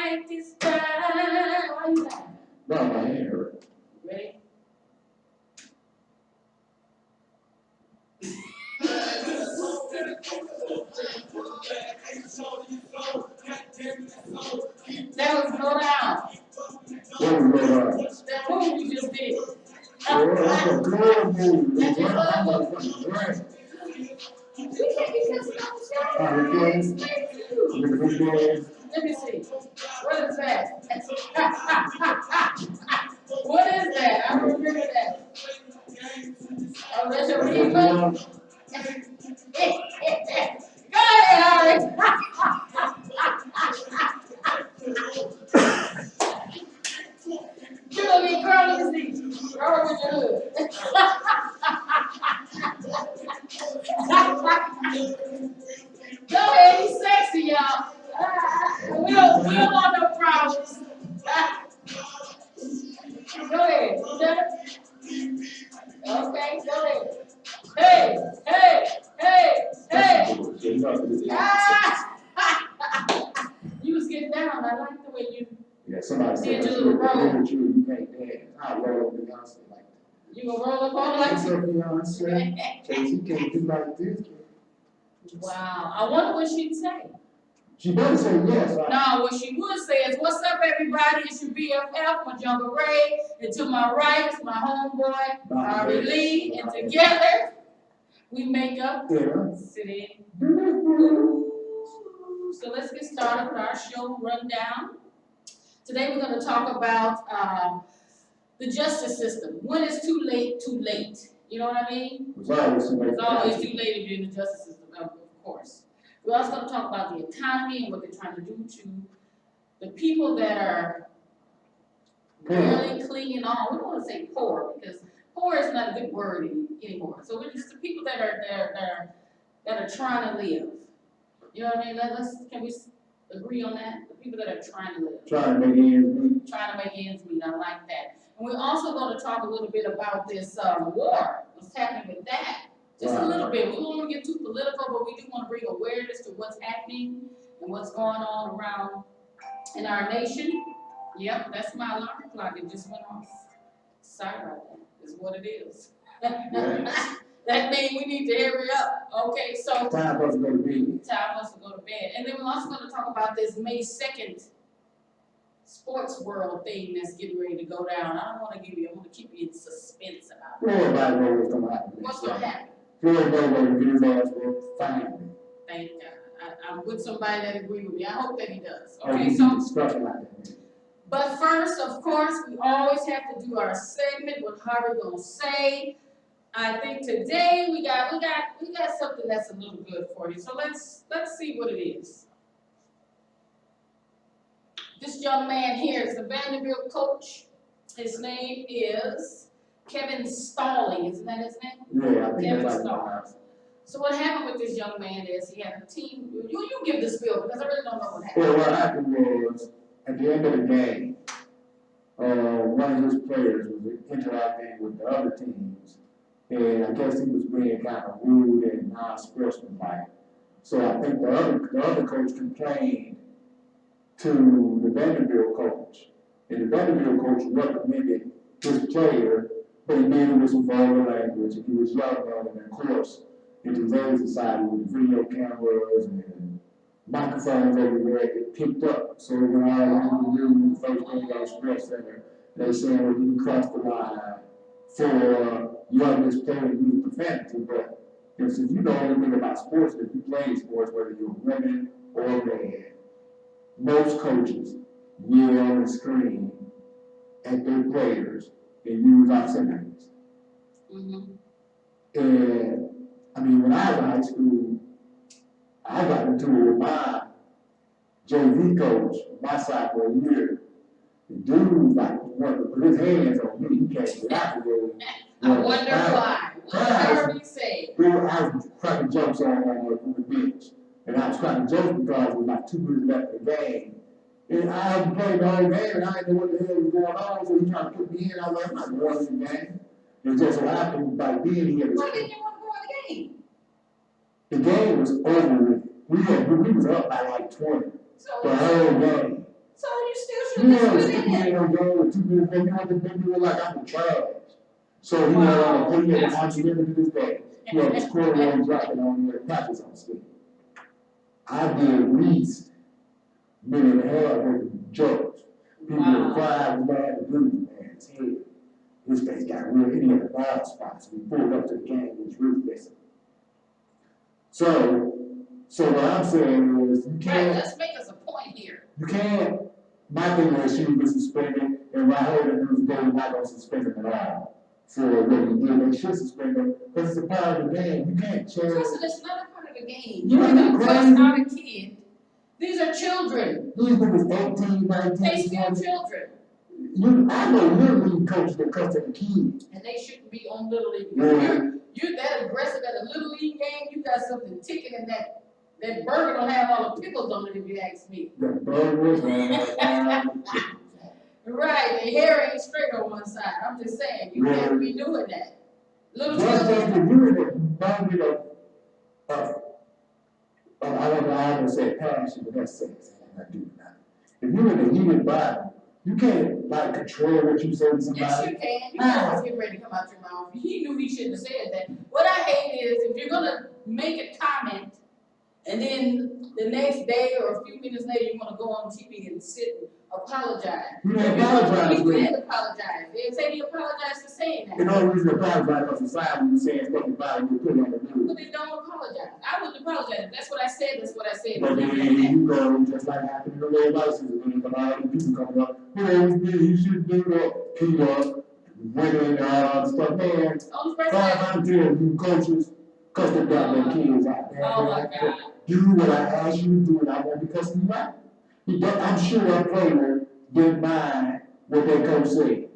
like this time. Why you laughing? No, my hand hurt. Ready? That was Go Down. What was going on? That move you just did. Oh, that's a good move. That's your Right. love move. Right. We can't be kissing on the show. Let Let me see. What is that? What is that? I don't remember that. Oh, that's your people? Go ahead, Harry. You gonna be girl in the seat. Girl with your hood. Go ahead, he's sexy, y'all. We don't want no problems. Go ahead. Okay, go ahead. Hey, hey, hey, hey. You was getting down. I like the way you. Yeah, somebody said did your you little roll. you can't dance. I roll Beyonce like that. You gonna roll up on like So Beyonce, Jay-Z can't do like this. Wow. I wonder what she'd say. She better say yes, right? No, what she would say is, what's up, everybody? It's your BFF, my Jungle Ray, and to my right is my homeboy, Harvey Lee, and together we make up City. So let's get started with our show rundown. Today we're going to talk about the justice system. When is too late, too late? You know what I mean? It's always too late. It's always too late if you're in the justice system, of course. We're also going to talk about the economy and what they're trying to do to the people that are really clinging on. We don't want to say poor because poor is not a good word anymore. So we're just the people that are trying to live. You know what I mean? Can we agree on that? The people that are trying to live. Trying to make ends meet. Trying to make ends meet. I like that. And we're also going to talk a little bit about this war. What's happening with that? Just a little bit. We don't want to get too political, but we do want to bring awareness to what's happening and what's going on around in our nation. Yep, that's my alarm clock. It just went off. Sorry about that. It's what it is. That means we need to hurry up. Okay, so Time for us to go to bed. Time for us to go to bed. And then we're also going to talk about this May 2nd sports world thing that's getting ready to go down. I don't want to keep you in suspense about it. Everybody knows what's going to happen. What's going to happen? Everybody knows what his ass will find. Thank God. I'm with somebody that agrees with me. I hope that he does. Okay, Okay, so. But first, of course, we always have to do our segment. What Harvey gonna say? I think today we got something that's a little good for you. So let's see what it is. This young man here is the Vanderbilt coach. His name is Kevin Stallings. Isn't that his name? Yeah, I think Kevin that's Stallings. So what happened with this young man is he had a team. You give the spiel because I really don't know what happened. Well, what happened was at the end of the game, one of his players was interacting with the other teams, and I guess he was being kind of rude and non-sportsmanlike. So I think the other coach complained to the Vanderbilt coach, and the Vanderbilt coach recommended his player, but he did it with some vulgar language, and he was young, and of course, in today's society with video cameras and microphones everywhere, it picked up. So when I knew the first thing at Express Center, they said, well, you crossed the line for youngest player to use profanity. But since you know anything about sports, if you play sports, whether you're women or man, most coaches yell and scream at their players and use obscenities. Mm-hmm. And I mean, when I was in high school, I got into it with my JV coach my sophomore year. The dude wanted to put his hands on me. He can't get out the way. I wonder why. What did Harvey say? I was cracking jokes on the bench. And I was cracking jokes because it was like 2 minutes left in the game. And I hadn't played the whole game, and I didn't know what the hell was going on. So he tried to put me in. I was like, I'm not going in the game. And just so happened, by then he had Why didn't you want to go in the game? The game was over with. We was up by like 20. So the whole game. So was sticking in on goal with 2 minutes, you know what they do like I'm in trash. So he Wow, had that's to argue to this day. He had his quarter on dropping on the practice on speed. I did at least a minute and a half with jokes. People Wow. cried, was mad, and blue man's head. His face got real, he had a bald spot, so we pulled up to the game, it was really missing. So what I'm saying is, you Right, can't, let's make us a point here. you can't, my thing was she was suspended, and Rahola News Day not gonna suspend him at all for what he did. They should suspend him, because it's a part of the game. You can't change. Listen, it's not a part of the game. You You're ain't gonna crazy. cuss out a kid. These are children. These niggas 18, 19, They still 20. children. I know little league coaches that cuss at the kids. And they shouldn't be on Little League. Yeah. You're that aggressive at a Little League game, you got something ticking in that burger don't have all the pickles on it, if you ask me. The burgers, man. Right, the hair ain't straight on one side. I'm just saying, you can't be doing that. Little Just children. if you're in the boundary I don't know, I almost said passion, but that's sex. I'm not doing that. If you're in a heated battle, you can't like control what you say to somebody. Yes, you can. You can always get ready to come out your mouth. He knew he shouldn't have said that. What I hate is if you're gonna make a comment and then the next day or a few minutes later you wanna go on TV and sit and apologize. You didn't apologize, You man. did apologize. They say he apologized for saying And that. the only reason to apologize because society was saying stuff about it, you put it on the news. But they don't apologize. I wouldn't apologize. If that's what I said, that's what I said. But then you go, just like happened in the lower license, and a lot of people coming up, you should do that, Peter, women, and all that stuff, man. Only person Five that, out of 10 you coaches, cuss them goddamn kids out, man. oh my God. Do what I asked you to do, and I won't be cussing you out. I'm sure that player didn't mind what that coach said.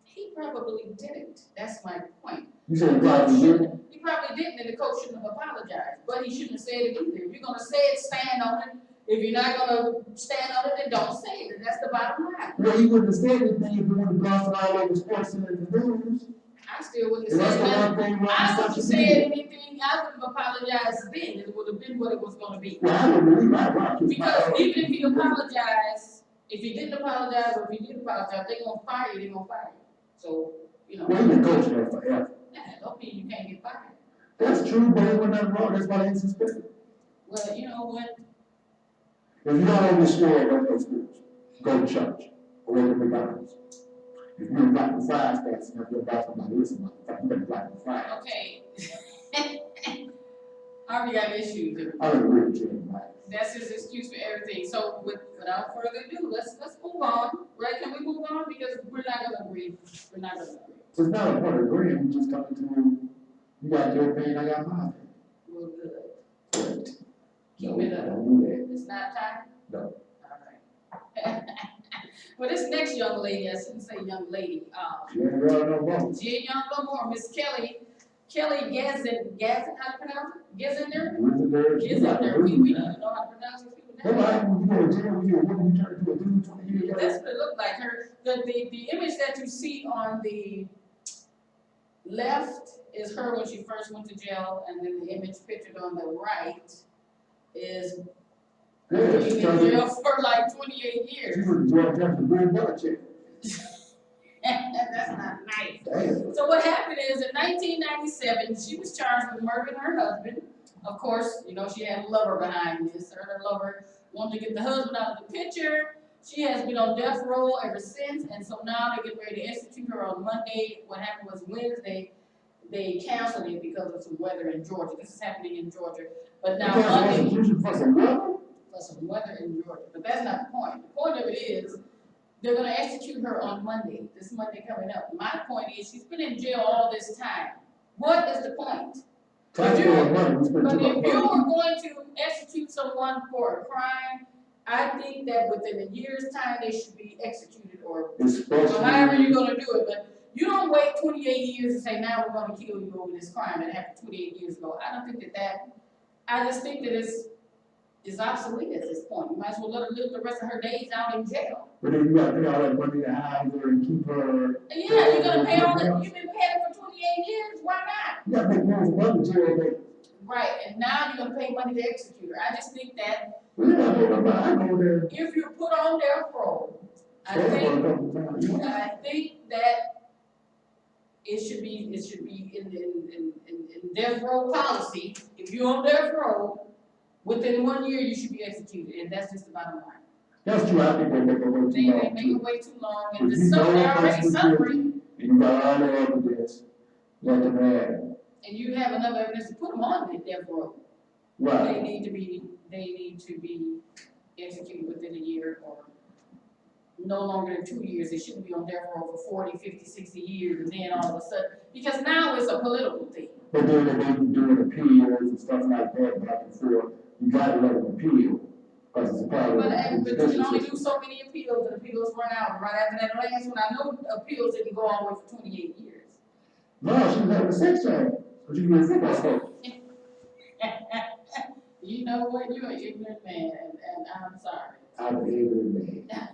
He probably didn't. That's my point. You said he probably didn't? He probably didn't, and the coach shouldn't have apologized, but he shouldn't have said it either. If you're gonna say it, stand on it. If you're not gonna stand on it, then don't say it, and that's the bottom line. Well, he wouldn't have said anything if he would have blasted all over sports and the news. I still wouldn't And have that's said the that. one thing I wrong with wouldn't have social said media. anything, I wouldn't have apologized then, it would have been what it was gonna be. Well, I don't believe I rock his Because mouth. even if he apologized, if he didn't apologize, or if he did apologize, they're gonna fire you, they're gonna fire you. So, you know, Well, he been coaching there forever. that don't mean you can't get fired. That's true, but it wasn't nothing wrong, that's why they ain't suspended. Well, you know what, If you don't understand, don't go to schools. Go to church, or go to McDonald's. If you're black and fries, that's not your boss, somebody listen, motherfucker, you better black and fries. okay. I already got issues here. I don't agree with you, Mike. That's his excuse for everything. So without further ado, let's move on. Right? Can we move on? Because we're not gonna agree. We're not gonna agree. So it's not a point of agreeing, we just coming to, you got your opinion, I got mine. We're good. But, Keep no, it up. don't do that. It's not time? No. Alright. Well, this next young lady, I shouldn't say young lady, You ain't really no wrong. she ain't young no more, Miss Kelly Gazin, how to pronounce it? Gazinder? Gazinder, we need to know how to pronounce these people's What names. happened when you go to jail, when you're a woman, you turn to a dude 20 years That's later? what it looked like. Her, the image that you see on the left is her when she first went to jail, and then the image pictured on the right is Yeah, being she in turned jail it. for like 28 She years. was in jail after the Bill Belichick. That's not nice. Damn. So what happened is in 1997, she was charged with murdering her husband. Of course, you know, she had a lover behind this. Her lover wanted to get the husband out of the picture. She has been on death row ever since, and so now they're getting ready to execute her on Monday. What happened was Wednesday, they canceled it because of some weather in Georgia. This is happening in Georgia. But now Monday, Execution for some weather? for some weather in Georgia. But that's not the point. The point of it is, they're gonna execute her on Monday, this Monday coming up. My point is, she's been in jail all this time. What is the point? Taxpayer money, we spent But too much if you money. were going to execute someone for a crime, I think that within a year's time, they should be executed or however you're Especially, gonna do it. But you don't wait 28 years and say, now we're gonna kill you over this crime that happened 28 years ago. I don't think I just think that it's obsolete at this point. You might as well let her live the rest of her days out in jail. but then you gotta pay all that money to house her and keep her. And yeah, you're gonna pay all that, you've been paying for 28 years, why not? You gotta make more for money jail, but Right, and now you're gonna pay money to execute her. I just think that we gotta pay my money, I go there. if you're put on death row I think that it should be in death row policy. If you're on death row, within 1 year, you should be executed, and that's just the bottom line. That's true, I think they make it way too They long. make it way too long, If and you they're know already that's the suffering, and you got all the evidence, let them have it. and you have enough evidence to put them on the death row. Right. They need to be executed within a year or no longer than 2 years. They shouldn't be on death row for 40, 50, 60 years, and then all of a sudden, because now it's a political thing. But then they be doing appeals and stuff like that back and forth. You gotta let them appeal, because it's a part of But the you can only judicial do so many appeals, and appeals run out. Right after that last one, I know appeals didn't go all the way for 28 years. No, she was having a sex change, but you can get football coach. You know what? You're an ignorant man, and I'm sorry. I'm an ignorant man.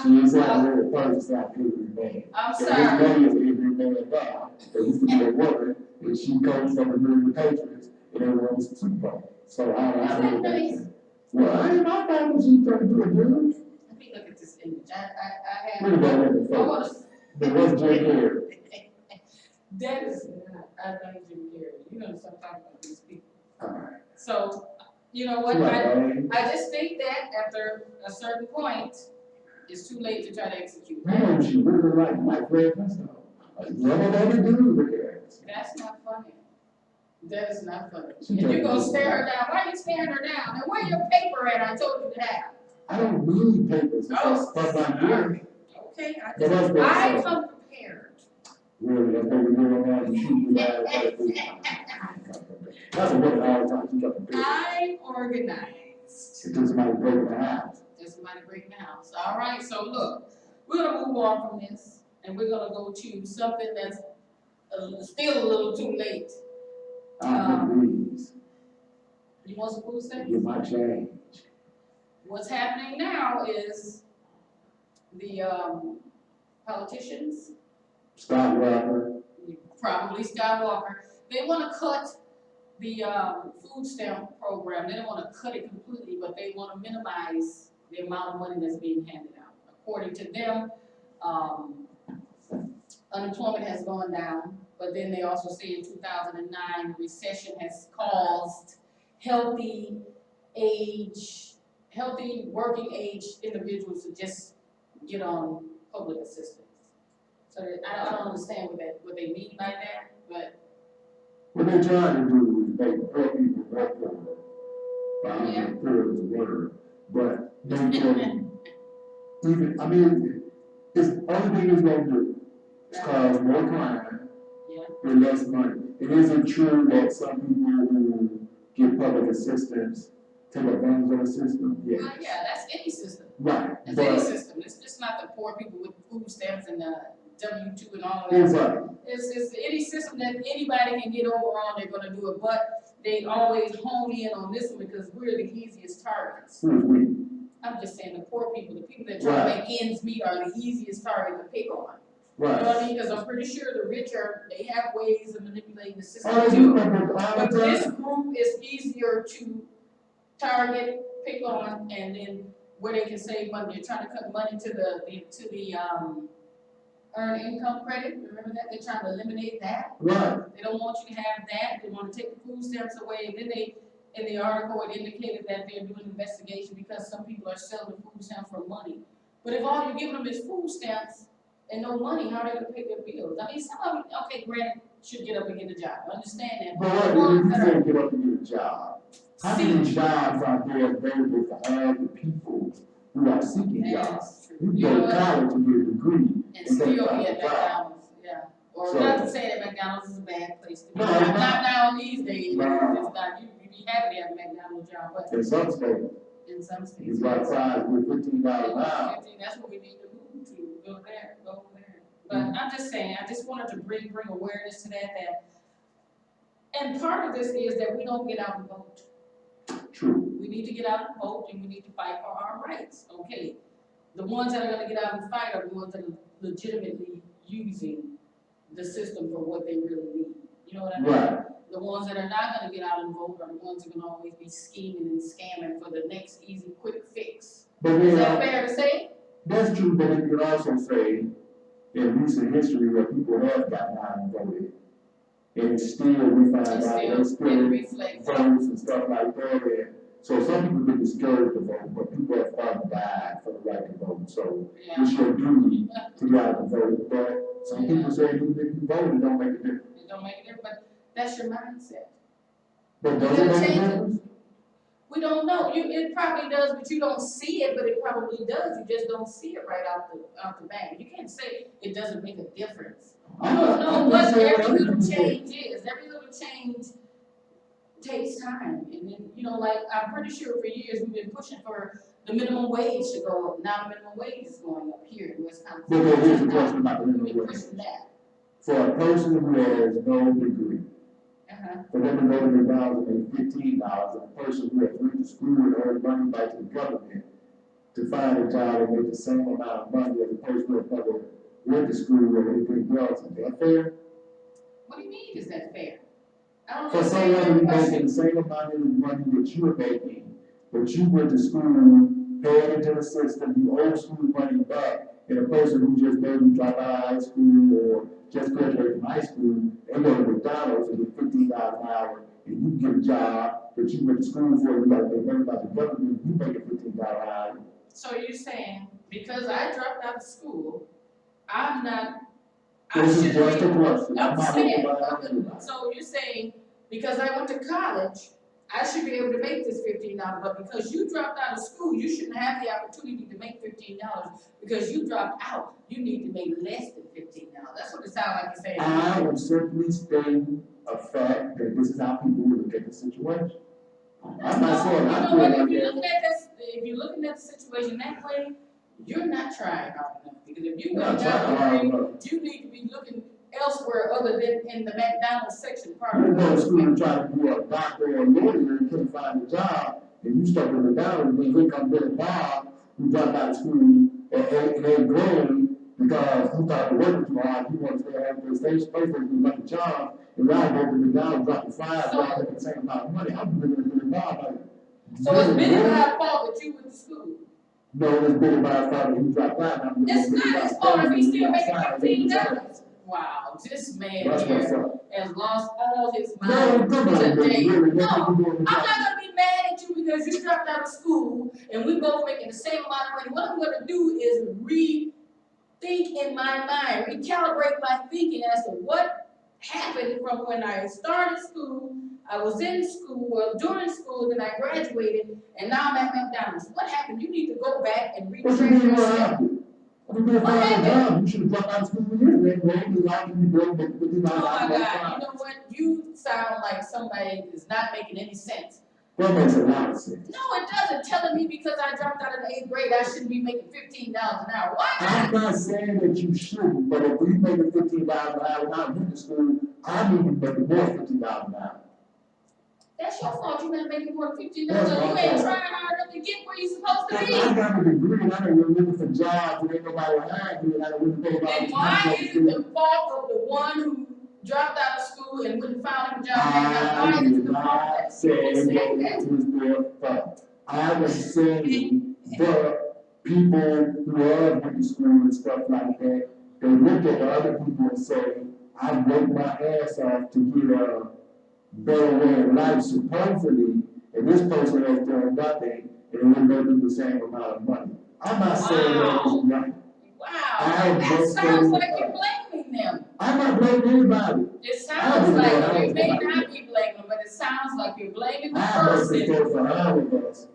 She ain't saying I'm really first, I'm an ignorant man. I'm And sorry. this lady is an ignorant man now. They used to be a woman, and she comes from the New Patriots, and they won the Super Bowl. So I Is that know nice? that. Well, I ain't my family, she trying to do it, dude. Let me look at this image. I Look at that have. in the I wanna. face. But what's Jay Carey? That is not. I know Jim Carrey. You know stop talking about these people. Alright. So, you know what? I just think that after a certain point, it's too late to try to execute. Man, she really like Mike Red Presto. What did they do with that? That's not funny. That is not funny. She And you're told gonna me. stare her down. Why are you staring her down? And where your paper at? I told you to have. I don't need papers. Oh, Stuff like that. Okay, But that's what I I'm saying. come prepared. Really, that's what we're doing now, to shoot me down. That's a woman all the time, she got the paper. I'm organized. It doesn't matter breaking the house. There's somebody breaking the house. All right, so look, we're gonna move on from this, and we're gonna go to something that's still a little too late. Please, You want some food stamps? get my change. What's happening now is the politicians, Scott Walker, probably Scott Walker, they wanna cut the food stamp program. They don't wanna cut it completely, but they wanna minimize the amount of money that's being handed out. According to them, unemployment has gone down, but then they also say in 2009, recession has caused healthy working age individuals to just get on public assistance. So I don't understand what they mean by that, but what they're trying to do is make poor people more poor. I don't Yeah. know if poor is a word, but they can, even, I mean, it's, only thing it's gonna do is cause more crime yeah, with less money. It isn't true that some people who get public assistance take advantage of the system, yes. well, yeah, that's any system. Right, That's any but, system. It's just not the poor people with food stamps and W-2 and all of that. exactly, It's any system that anybody can get over on, they're gonna do it, but they always hone in on this one because we're the easiest targets. who's we? I'm just saying the poor people, the people that try to make ends meet are the easiest target to pick on. You know Right. what I mean? Because I'm pretty sure the rich they have ways of manipulating the system Oh, too. you remember all But the this time? group is easier to target, pick on, and then where they can save money. They're trying to cut money to the earned income credit. Remember that? They're trying to eliminate that. Right, They don't want you to have that. They want to take the food stamps away. And then they, in the article, it indicated that they're doing an investigation because some people are selling the food stamps for money. But if all you're giving them is food stamps and no money, how are they gonna pay their bills? I mean, some of them, okay, granted, should get up and get a job. I understand that. but But what, the ones you that are said get up and get a job. How many jobs out there available for all the people who are seeking jobs? That's true. You You go know to what? college and get a degree. And still be at find a job. McDonald's, yeah. Or So- not to say that McDonald's is a bad place to be. No, Not it's not. now these days. No. It's not, you'd be happy to have a McDonald's job, but In some states, in some states. you got fries with $15 an hour. That's what we need to move to, go there, go over there. But I'm just saying, I just wanted to bring awareness to that, and part of this is that we don't get out and vote. True. We need to get out and vote, and we need to fight for our rights, okay? The ones that are gonna get out and fight are the ones that are legitimately using the system for what they really need. You know what I mean? Right. The ones that are not gonna get out and vote are the ones that are gonna always be scheming and scamming for the next easy, quick fix. But Is then, that fair to say? That's true, but you can also say, in recent history, where people have gotten out and voted, and still we find out that It still reflects. votes and stuff like that. And so some people get discouraged to vote, but people have fought and died for the right to vote. So Yeah, it's your duty to get out and vote. But some people say even if you vote, it don't make a difference. it don't make a difference, but that's your mindset. But does it make a difference? We don't know. It probably does, but you don't see it, but it probably does. You just don't see it right out the bat. You can't say it doesn't make a difference. You don't know what every little change is. Every little change takes time. And then, like, I'm pretty sure for years we've been pushing for the minimum wage to go up. Now the minimum wage is going up here in Wisconsin. But here's the question about the We've minimum been wage. pushing that. For a person who has no degree, for them to go to McDonald's and make $15, and a person who has went to school and earned money back to the government to find a job and make the same amount of money as a person who has never went to school or anything else, is that fair? What do you mean, is that fair? I don't For understand someone your who's question. making the same amount of money that you're making, but you went to school, paid into the system, you owe school money back, and a person who just maybe dropped out of high school or just graduated from high school, they go to McDonald's and get $15 an hour, and you get a job that you went to school for, you gotta pay money by the government, you make it $15 an hour. So you're saying, because I dropped out of school, I'm not, I This is should just a be, question. I'm not saying, about everybody. so you're saying, because I went to college, I should be able to make this $15, but because you dropped out of school, you shouldn't have the opportunity to make $15, because you dropped out, you need to make less than $15. That's what it sounds like you're saying. I am simply stating a fact that this is how people look at the situation. I'm not saying I feel what, like if you're that. looking at this, if you're looking at the situation that way, you're not trying hard enough, because if you Not got trying a hard degree, enough. you need to be looking elsewhere other than in the McDonald's section part You of go to school the. and try to be a doctor or a lawyer and can't find a job, and you stuck in McDonald's, and then here comes Billy Bob, who dropped out of school in eighth grade because he thought the work was too hard, he wanted to stay at the station place where he could make a job, and now go to McDonald's, drop the $5, make the same amount of money. I'm looking at Billy Bob like. So it's Billy really? Bob's fault that you went to school. No, it's Billy Bob's fault that he dropped out. I'm looking It's at Billy not his Bob's fault if family, he's still he making outside, $15. Wow, this man That's what's here up. has lost all his No, mind come on, today. really, No, that's what you're doing. I'm not gonna be mad at you because you dropped out of school and we both making the same amount of money. What I'm gonna do is rethink in my mind, recalibrate my thinking as to what happened from when I started school, I was in school, well, during school, then I graduated, and now I'm at McDonald's. What happened? You need to go back and What you retrace mean what yourself. happened? You didn't find a job, you should have dropped out of school anyway, man, you like you doing, but you Oh not my out God, you know what? You sound like somebody is not making any sense. That makes a lot of sense. No, it doesn't. Telling me because I dropped out in the 8th grade, I shouldn't be making $15 an hour. Why I'm not? not saying that you shouldn't, but if you making $15 an hour when I went to school, I need to make more $15 an hour. That's your fault. You're not making more than $15. That's You my ain't fault. trying hard enough to get where you're supposed to If be. I got a degree and I done been looking for jobs and ain't nobody hiring me and I done went to pay Then why is it the fault of the one who dropped out of school and wouldn't find him a job? I Why is it did the fault not that say you said that that? it was their fault. I was saying the people who have went to school and stuff like that, they look at the other people and say, I worked my ass off to get a better way of life supposedly, and this person has done nothing, and we're making the same amount of money. I'm not saying that is right. Wow, I that just sounds said like it. you're blaming them. I'm not blaming anybody. It sounds I like don't you may know. not be blaming them, but it sounds like you're blaming the I make person. it for all of us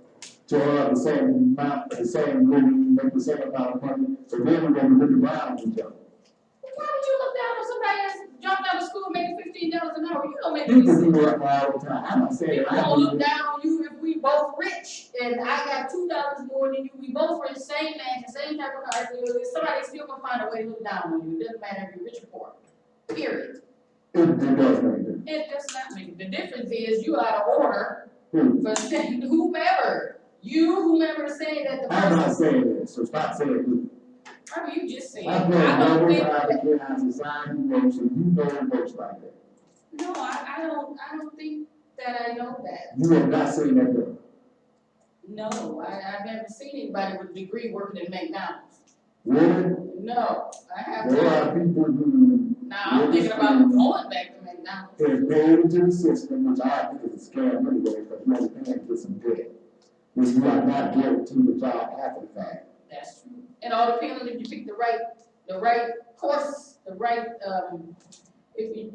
to have the same amount, the same money, make the same amount of money, so then we're gonna look around each other. Why would you look down on somebody that's jumped out of school making $15 an hour? You don't make any People sense. do that all the time. I'm not saying People that I gonna do look it. down on you if we both rich and I got $2 more than you. We both rich, same mansion, same type of car. Somebody still gonna find a way to look down on you. It doesn't matter if you're rich or poor. Period. It does make a difference. It does not make. The difference is you out of order Who? for saying whomever. Whomever is saying that the I'm person. not saying that, so stop saying it. I mean, you just saying. I know I don't think how that. the how society works, and you know it works like that. No, I don't think that I know that. You have not seen that though. No, I've never seen anybody with a degree working at McDonald's. Really? No, I have There not. are people who Now, I'm thinking about going back to McDonald's. have paid into the system, which I think is a scam anyway, because you only paying for some debt, which you are not guaranteed the job after the fact. That's true. It all depends on if you pick the right course, if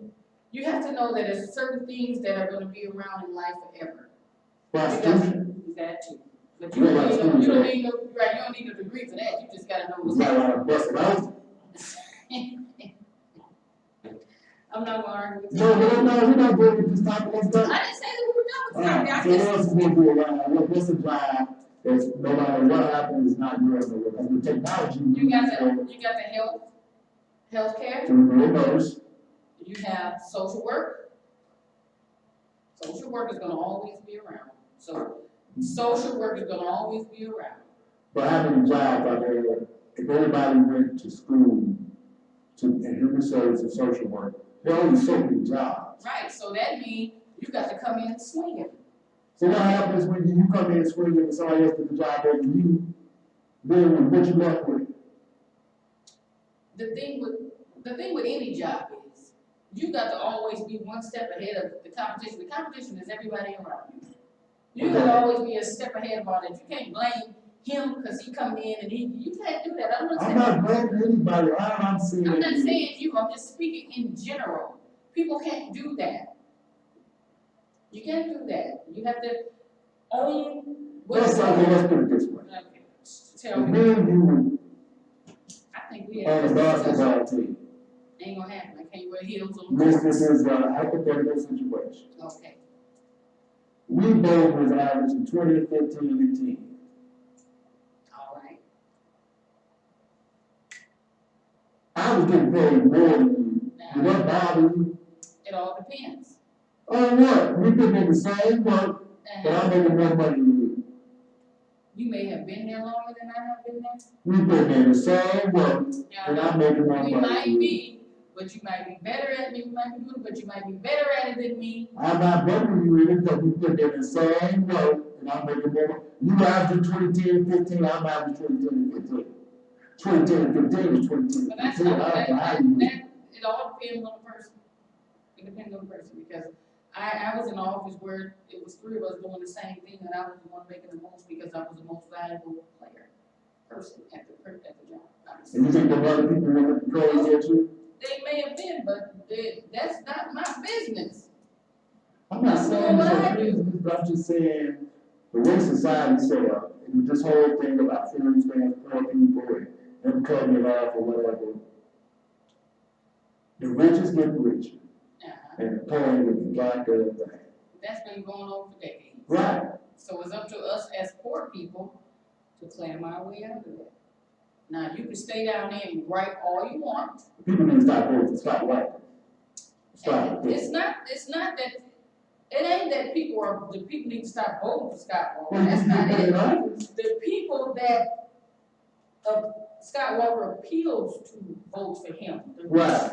you have to know that there's certain things that are gonna be around in life forever. Prostitution. That too. But you don't need a degree for that, you just gotta know what's It's not happening. like busting out. I'm not gonna argue with you. No, we're not going with this topic, let's go. I didn't say that we were done with something, I So what just, else is gonna do around, what's the drive, that's no matter what happens, is not yours, because with technology. you got the healthcare, To be a nurse, you have social work. Social work is gonna always be around, so social work is gonna always be around. but how many jobs are there, if everybody went to school in human service and social work, there are only so many jobs. Right, so that means you got to come in swinging. So what happens when you come in swinging and somebody else did the job over you, then what you left with? The thing with any job is, you got to always be one step ahead of the competition. The competition is everybody around you. You got to always be a step ahead of all that. You can't blame him because he come in and you can't do that. I'm not blaming anybody, I'm saying. I'm not saying you, I'm just speaking in general. People can't do that. You can't do that. You have to own Let's put it this way. Okay, tell me. Me and you I think we on have. the basketball team. Ain't gonna happen. I can't wear heels on the This court. is a hypothetical situation. Okay. We both was averaging 20, 15, and 10. All right. I was getting paid more than you. Did that bother you? It all depends. Oh, what? We been in the same work, but I'm making more money than you. You may have been there longer than I have been there. We've been in the same work, and I'm making more money We might than you. be, but you might be better at me. We might be good, but you might be better at it than me. I'm not better than you in it, because we put in the same work, and I'm making more money. You average 20, 10, 15, I'm averaging 20, 10, 15. 20, 10, 15 is 20, 10, But that's 15. not, I don't know how you do it. it all depends on the person. It depends on the person, because I was in an office where it was three of us doing the same thing, and I was the one making the most because I was the most valuable person at the job. And you think the other people were crazy at you? They may have been, but that's not my business. I'm not saying What it's I a do. business, but I'm just saying, the way society set up, and this whole thing about food stamps, poor people, and them cutting it off or whatever, the richest get richer, and the poor get the goddamn thing. That's been going on for decades. Right. So it's up to us as poor people to climb our way out of that. Now, you can stay down there and gripe all you want. People need to stop voting, stop wiping. Stop It's it. not that, it ain't that the people need to stop voting for Scott Walker. Well, That's you not put it. it on. The people that Scott Walker appeals to vote for him. Right.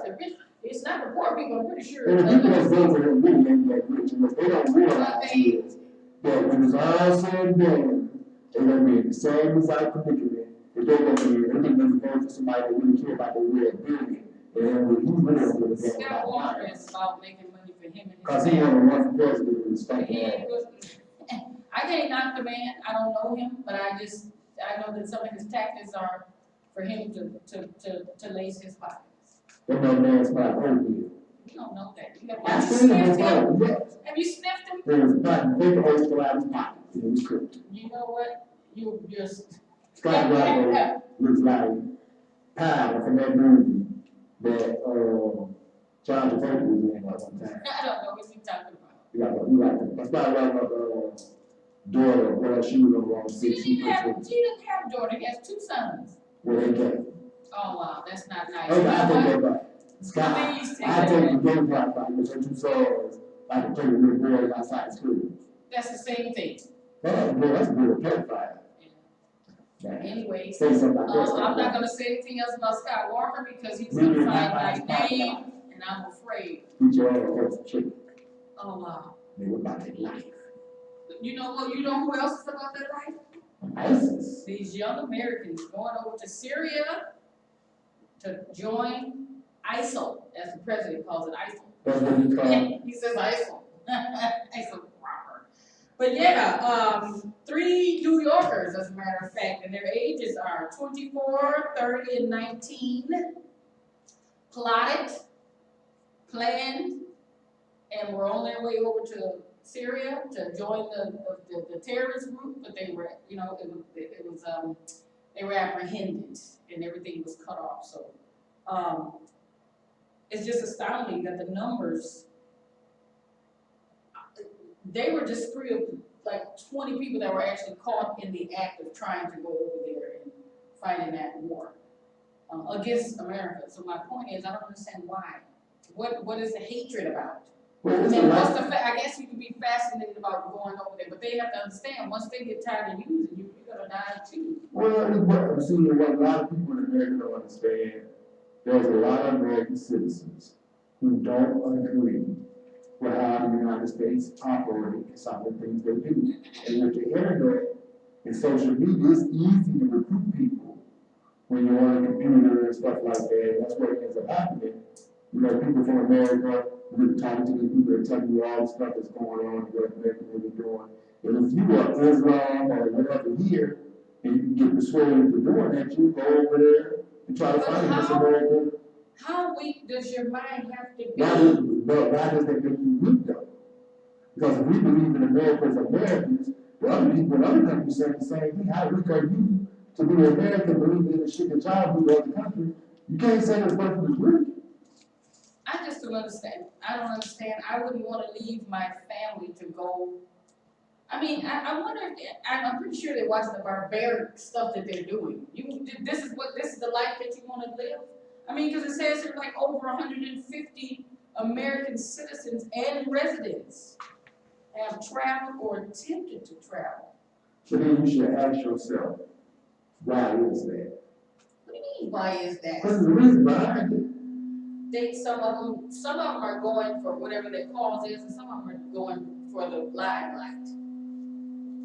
It's not the poor people, I'm pretty sure. And the people that vote for him really ain't that rich, and what they don't realize But they- is that when it's all said and done, they're gonna be in the same exact predicament. If they're gonna be, they're gonna vote for somebody that really care about their way of doing it. And when he really don't give a damn Scott about Walker mine. is about making money for him and his Cause he family. wanna run for president with his He fucking was, I can't knock the man, I don't know him, but I know that some of his tactics are for him to lace his pockets. That man's not oatmeal. You don't know that. I Have you seen him sniffed him? before, yes. Have you sniffed him? There was a button, take the oatmeal out of his pocket, and it was cooked. You know what? You're Scott Walker looks like Powell from that movie that, John Travolta was in at one time. I don't know what you're talking about. You like, that's not like my, daughter, well, she was on the wrong seat. She didn't have a daughter, he has 2 sons. Well, they can't. Oh, wow, that's not nice. Okay, You I know take what? that back. Scott, Please take I that take back. the game back, because her 2 sons, I can play with little boys outside school. That's the same thing. That's a good pedophile. Yeah. Anyways, Say something about that. I'm not gonna say anything else about Scott Walker because he's We gonna did find not my find Scott name, Walker. and I'm afraid. Beat your ass, chicken. Oh, wow. They were about their life. you know what? You know who else is about their life? ISIS. These young Americans going over to Syria to join ISIL, as the president calls it, ISIL. That's what he called. He says ISIL. ISIL proper. But yeah, 3 New Yorkers, as a matter of fact, and their ages are 24, 30, and 19, plotted, planned, and were on their way over to Syria to join the terrorist group, but they were, you know, they were apprehended and everything was cut off. So it's just astounding that the numbers, they were just 3 of like 20 people that were actually caught in the act of trying to go over there and fighting that war against America. So my point is, I don't understand why. What is the hatred about? Well, And what's the I guess you can be fascinated about going over there, but they have to understand, once they get tired of using you, you're gonna die too. Well, I'm seeing what a lot of people in America don't understand. There's a lot of American citizens who don't agree with how the United States operate and some of the things they do. And with the internet and social media, it's easy to recruit people when you're on a computer and stuff like that. That's what ends up happening. You know, people from America, you're talking to these people that tell you all the stuff that's going on and what America really doing. And if you are Islam or whatever here, and you can get persuaded into doing that, you go over there and try to find this America. How weak does your mind have to be? Why does that make you weak though? Because if we believe in America as Americans, the other people in other countries say the same thing. How weak are you to be an American, believe in the shit that y'all do in other countries? You can't say this person is weak. I just don't understand. I don't understand. I wouldn't want to leave my family to go. I mean, I wonder if, I'm pretty sure they're watching the barbaric stuff that they're doing. This is the life that you want to live? I mean, because it says there's like over 150 American citizens and residents have traveled or attempted to travel. So then you should ask yourself, why is that? What do you mean, why is that? Because the reason behind it. Some of them are going for whatever their cause is, and some of them are going for the limelight.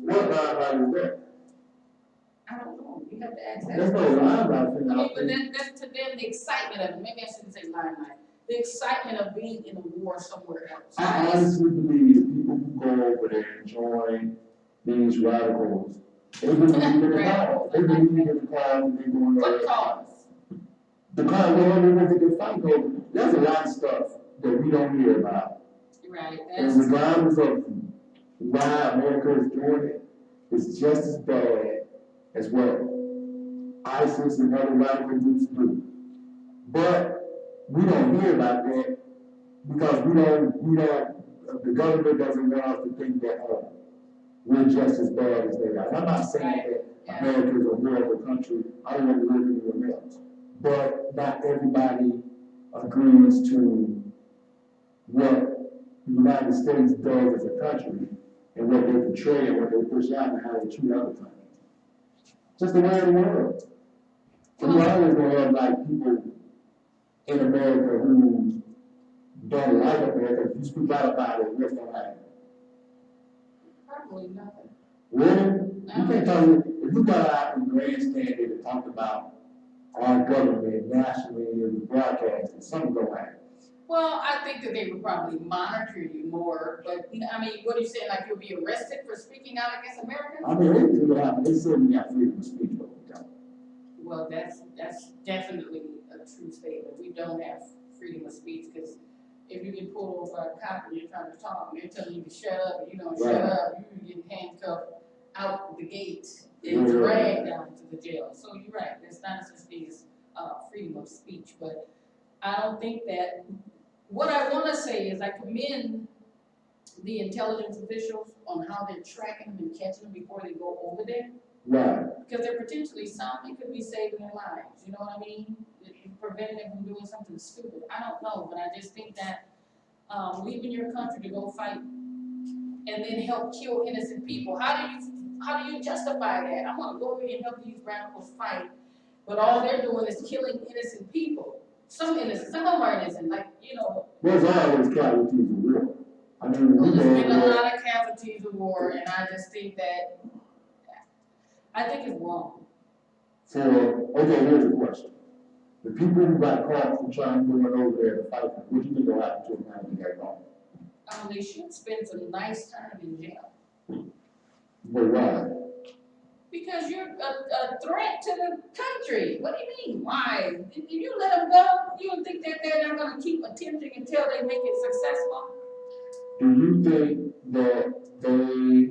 What limelight is that? I don't know. You have to ask that. There's no limelight thing. I mean, but that's to them the excitement of it. Maybe I shouldn't say limelight. The excitement of being in a war somewhere else. I honestly believe the people who go over there and join these radicals, they believe in the cause. They believe in the cause and they're going over. What cause? The cause, whatever they can fight over. There's a lot of stuff that we don't hear about. Right. And regardless of why America is doing it, it's just as bad as what ISIS and other radical groups do. But we don't hear about that because the government doesn't want us to think that, we're just as bad as they are. I'm not saying that America is a horrible country. I don't want to live anywhere else. But not everybody agrees to what the United States does as a country and what they portray and what they push out and how they treat other countries. Just the way of the world. So we're always going to have like people in America who don't like America. If you speak out about it, what's going to happen? Probably nothing. Really? You can't tell me, if you got out and grandstanded and talked about our government nationally and it was broadcasted, something's going to happen. Well, I think that they would probably monitor you more, but I mean, what are you saying, like you'll be arrested for speaking out against America? I mean, anything will happen. They said we got freedom of speech, but we don't. Well, that's definitely a true statement. We don't have freedom of speech, because if you get pulled over by a cop and you're trying to talk, and they're telling you to shut up, and you don't shut up, you're getting handcuffed out the gate and dragged down to the jail. So you're right, there's not such thing as freedom of speech, but I don't think that. What I want to say is I commend the intelligence officials on how they're tracking them and catching them before they go over there. Right. Because they're potentially it could be saving their lives. You know what I mean? Preventing them from doing something stupid. I don't know, but I just think that leaving your country to go fight and then help kill innocent people. How do you justify that? I want to go over here and help these radicals fight, but all they're doing is killing innocent people. Some innocent, some of them are innocent, like, you know. There's always casualties of war. I mean, Well, we there's been a go, lot of casualties of war, and I just think that, I think it's wrong. okay, here's the question. The people who got caught for trying to go over there to fight, what do you think will happen to them now that they got caught? They should spend some nice time in jail. But why? Because you're a threat to the country. What do you mean? Why? If you let them go, you don't think that they're not gonna keep attempting until they make it successful? Do you think that they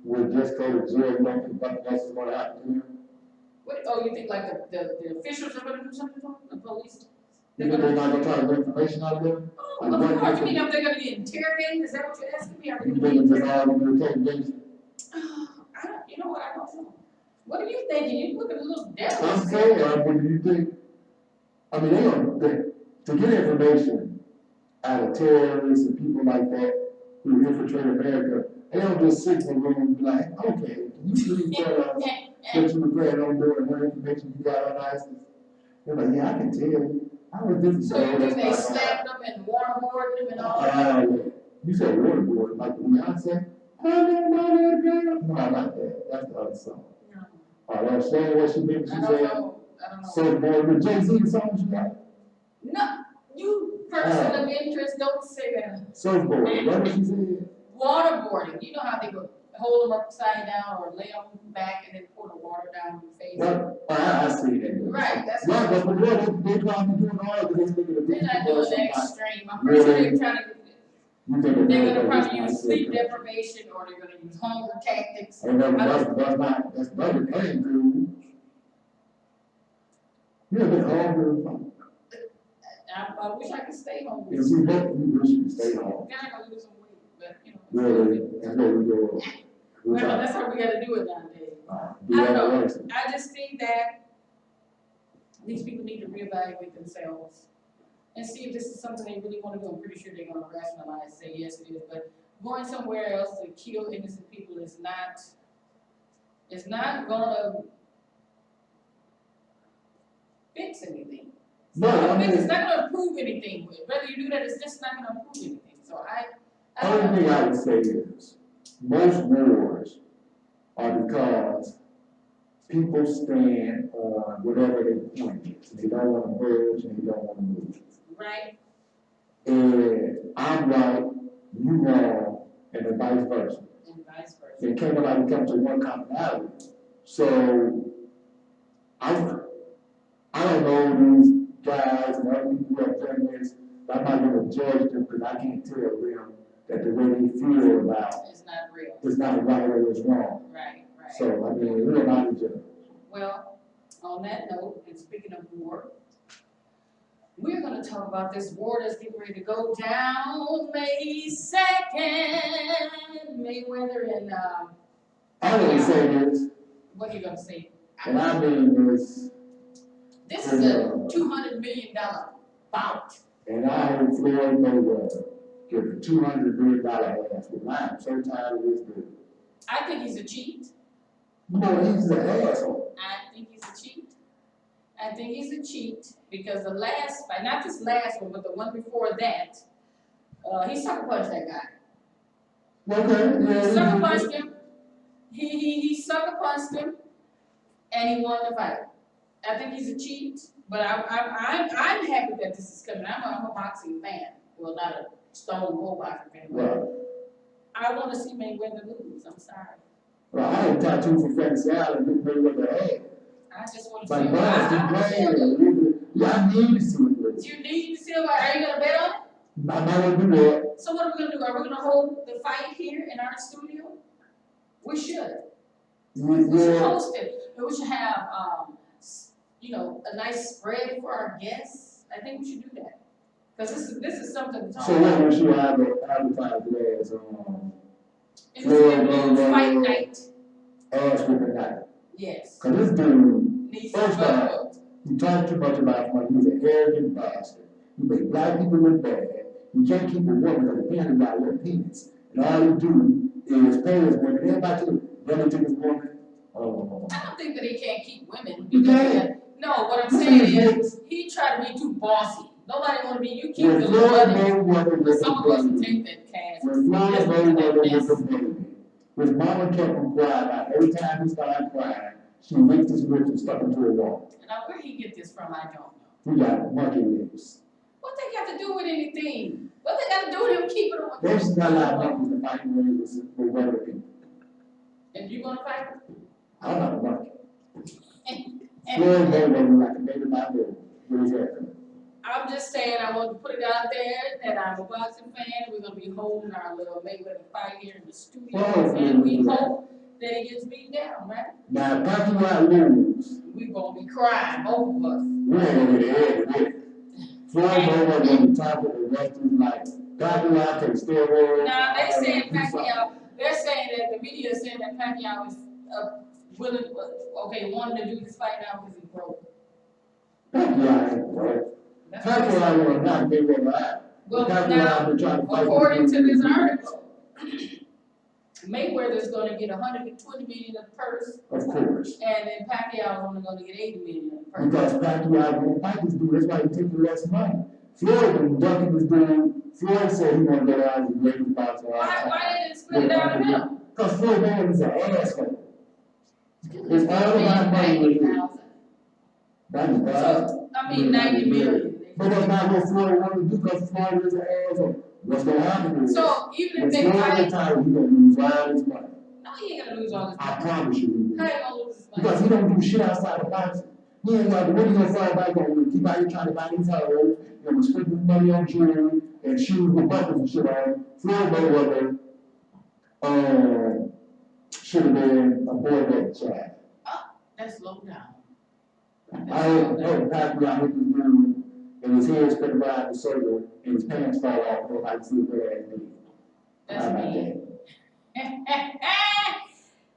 would just go to jail and don't think nothing else is gonna happen to them? What, oh, you think like the officials are gonna do something for them, the police? You think they're not gonna try to get information out of them? Oh, of course, you mean, if they're gonna get interrogated, is that what you're asking me? Are they You gonna be think it's just interrogated? all gonna take place? I don't, you know what, I don't know. What are you thinking? You look at a little devil. I'm saying, but do you think, I mean, to get information out of terrorists and people like that who infiltrate America, they don't just sit in a room and be like, okay, can you please tell us what you were planning on doing and what information you got on ISIS? They're like, yeah, I can tell you. I was this. So you think they slapped them and waterboarded them and all that? You said waterboard, like Beyonce? No, not that. That's the other song. No. All right, understand what she did? She I don't said, know. surfboard with Jay-Z, the song she got? No, you person of interest, don't say that. Surfboard, is that what she said? Waterboarding, you know how they would hold them upside down or lay them back and then pour the water down their face? Well, I see that. Right, that's Right, what. but they trying to do it all, because they think They're not doing the extreme. I'm pretty sure they're trying to, You think they're gonna probably use sleep deprivation or they're gonna use hunger tactics. And that's another thing, dude. You're a bit hungry. I wish I could stay home. If we both, we wish you could stay home. Then I gotta lose some weight, but you know. Really, that's what we do. Well, that's how we gotta do it nowadays. Do I that don't know. works. I just think that these people need to reevaluate themselves and see if this is something they really wanna do. I'm pretty sure they're gonna rationalize, say yes it is, but going somewhere else to kill innocent people is not gonna fix anything. No, I mean, It's not gonna improve anything. Whether you do that, it's just not gonna improve anything. So I don't only thing know. I would say is, most wars are because people stand on whatever they point is. They don't want to budge and they don't want to move. Right? And I'm right, you wrong, and then vice versa. And vice versa. And can't nobody come to one commonality. So, I don't know these guys and other people who have done this, I'm not gonna judge them because I can't tell them that the way they feel about It's not real. it's not right or it's wrong. Right, right. So, I mean, we're not a judge. Well, on that note, and speaking of war, we're gonna talk about this war that's getting ready to go down May 2nd. Mayweather and, I want to say this, what are you gonna say? and I mean this, This is a $200 million bout. and I heard Floyd Mayweather give a $200 million ass, but I'm so tired of this dude. I think he's a cheat. No, he's an asshole. I think he's a cheat. I think he's a cheat because the last fight, not this last one, but the one before that, he sucker punched that guy. Okay, He yeah. sucker punched him. He sucker punched him, and he won the fight. I think he's a cheat, but I'm happy that this is coming. I'm a boxing fan. Well, not a stone cold boxing fan, but Right. I want to see Mayweather lose. I'm sorry. Well, I had a tattoo from Fantasy Island, didn't know what the heck. I just want to Like, see. Brian's I wanna see him lose. playing. Yeah, I need to see it. You need to see him. Are you gonna bet on it? I'm not gonna do that. So what are we gonna do? Are we gonna hold the fight here in our studio? We should. We should Yeah, host it. And we should have, a nice spread for our guests. I think we should do that. Because this is something to talk so what about. we should advertise today is, It's a new fight night. ass whipping night. Yes. Cause this dude, Needs to first be off, booked. he talked too much about money, he's an arrogant bastard. He made black people look bad. You can't keep a woman because apparently got a little penis. And all you do is pay his women, everybody to his woman. Oh. I don't think that he can't keep women. He can. No, what I'm You saying see his is, he tried to be too bossy. Nobody wanna be, you keep When the Floyd money, Mayweather but was some a of us will baby, take that cash. when Floyd Listen to that Mayweather mess. was a baby, his mama kept him quiet about every time he started crying, she licked his lips and stuck him to a wall. Now, where he get this from, I don't know. He got monkey lips. What they got to do with anything? What they got to do with him keeping him? There's not a lot of monkeys to fight with regular people. And you gonna fight? I'm not a monkey. And Floyd Mayweather like a baby by baby with his hair cut. I'm just saying, I want to put it out there that I'm a boxing fan. We're gonna be holding our little Mayweather fight here in the studio, Oh, and we yeah. hope that he gets beat down, right? Now, if Pacquiao lose, We gonna be crying, both of us. we ain't gonna get ahead with it. Floyd Mayweather gonna be talking the rest of his life. Pacquiao take steroids. Now they saying do something. Pacquiao. They're saying that the media is saying that Pacquiao is willing, wanting to do this fight now because he's broke. Pacquiao ain't broke. That's what they say. Pacquiao will not Mayweather out. Well, Pacquiao now, been trying to fight according to this for article, Mayweather's gonna get 120 million of the purse, Of course. and then Pacquiao's only gonna get 80 million of the purse. Because Pacquiao won't fight this dude, that's why he taking less money. Floyd been ducking this dude. Floyd said he wanna go out as the greatest boxer of all time. Why didn't it split it down the middle? Because Floyd Mayweather's an asshole. It's all about money with him. 90,000. So, I mean, 90 million. But that's not what Floyd wanted to do, because Floyd is an asshole. What's gonna happen is, So even when if they Floyd fight, retires, he's gonna lose all his money. no, he ain't gonna lose all his I money. promise you he How will. you gonna lose his money? Because he don't do shit outside of boxing. He ain't like, what are you gonna fall back on? Keep out here trying to buy these hoes, you know, spend his money on jewelry and shoes with buttons and shit on. Floyd Mayweather, should have been a boy that child. That's low down. I heard Pacquiao hit this dude, and his head spin around the circle, and his pants fall off, and I see where ass did. That's How about mean. that?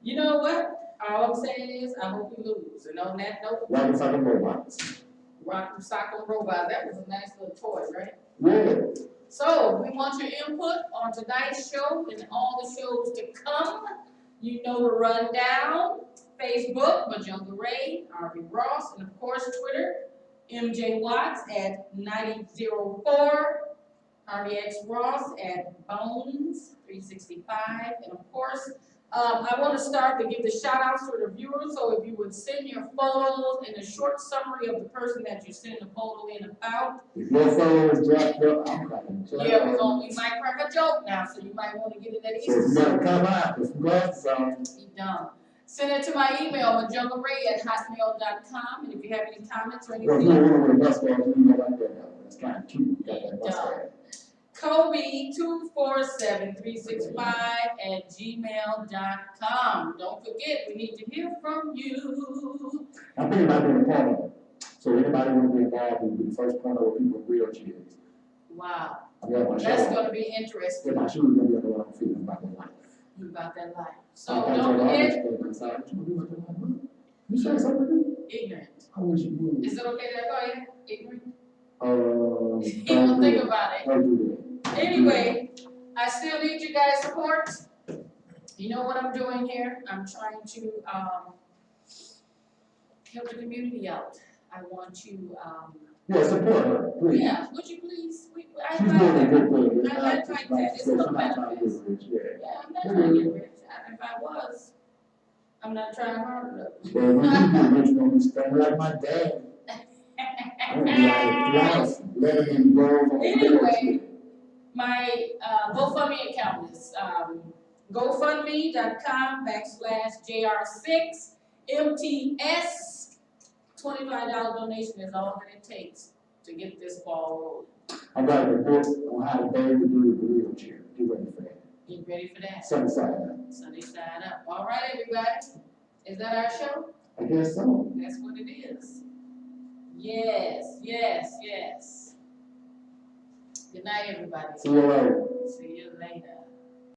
You know what? All I'm saying is, I hope we lose. And on that note, Rocket fucking robots. Rock Sock'em Robot, that was a nice little toy, right? Yeah. So, we want your input on tonight's show and all the shows to come. You know the rundown. Facebook, Majunga Ray, RV Ross, and of course Twitter, MJ Watts at 9004, RVX Ross at Bones 365, and of course, I want to start to give the shout outs to the viewers, so if you would send your photos and a short summary of the person that you're sending the photo in about. If your phone is jacked up, I'm cracking. Yeah, we might crack a joke now, so you might want to get it at So if easy. you gotta come out, put some glasses on. Be done. Send it to my email, majungaray@hotmail.com, and if you have any comments or Well, anything, you don't want a mustache, you know, like that, though. That's kind of cute, you got that mustache. Kobe247365@gmail.com. Don't forget, we need to hear from you. I'm thinking about doing a porno. So anybody want to be involved, will be the first porno with people with wheelchairs. Wow, I'm gonna show that's them. gonna be interesting My shoes gonna be up around feeling about their life. about that life. So I don't forget, You say something? ignorant. I wish you would. Is it okay that I call you ignorant? You You don't think about it. Don't do that. Anyway, I still need you guys' support. You know what I'm doing here? I'm trying to help the community out. I want to Yeah, support her, please. yeah, would you please? I She's doing a invite good thing. It's I not like just that. like, It's she's little not trying to benefits. get rich, yeah. Yeah, I'm not trying to get rich. If I was, I'm not trying hard enough. But when you get rich, you're gonna be spending like my dad. I'm gonna be like, flowers, let him grow on. Anyway, my GoFundMe account is GoFundMe.com/JR6MTS. $25 donation is all that it takes to get this ball rolling. I'm writing a book on how to bathe the dude with a wheelchair. Get ready for that. Get ready for that. Sunny side up. Sunday side up. All right, everybody. Is that our show? I guess so. That's what it is. Yes, yes, yes. Good night, everybody. See you later. See you later.